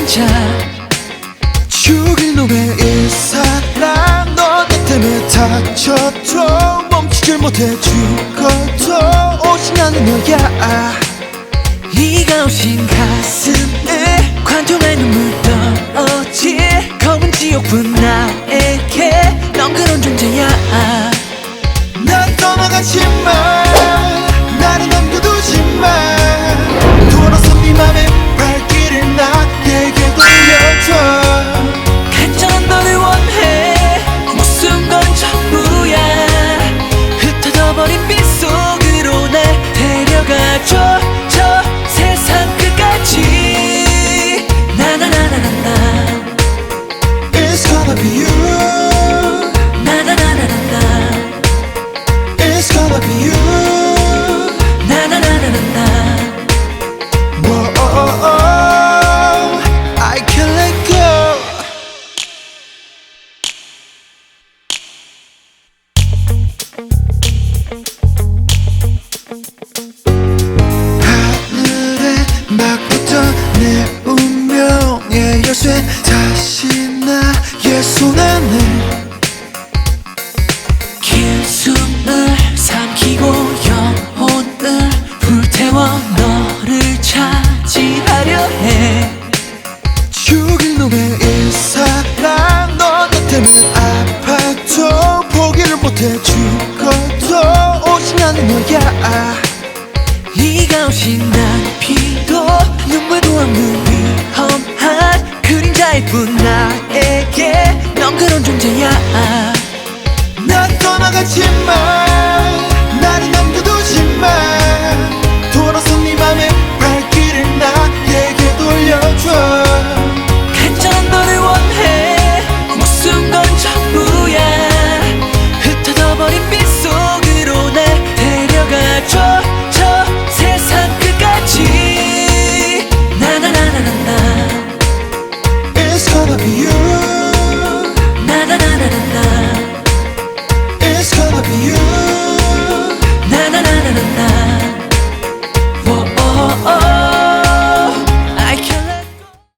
혼자 죽일 놈의 이 사랑 너 내 때문에 다쳐도 멈추질 못해 죽어도 오진 않는 너야 네가 오신 가슴에 관통할 눈물 떨어질 검은 지옥뿐 나에게 넌 그런 존재야 난 떠나가지마 나를 남겨두지마 돌아서 네 맘의 발길을 나에게 돌려줘 간절한 너를 원해 무슨 건 전부야 흩어져버린 빛 속으로 날 데려가줘 저 세상 끝까지 나나나나나나 It's gonna be you 나나나나나나 It's gonna be you 나나나나나나 Whoa, I can't let go 하늘에 막 붙어 내 운명의 열쇠 다시 나의 손 안에 긴 숨을 삼키고 영혼을 불태워 너를 차지하려 해 죽일 놈의 이 사랑 너 나 때문에 아파도 포기를 못해 죽어도 오진 않는 너야 네가 오신 난 피도 눈물도 없는 위험한 그림자일 뿐 나에게 넌 그런 존재야 난 떠나가지마 나를 남겨두지마 돌아서 네 맘의 발길을 나에게 돌려줘 간절한 너를 원해 무슨 건 전부야 흩어져버린 빛 속으로 날 데려가줘 저 세상 끝까지 나나나나나나 It's gonna be you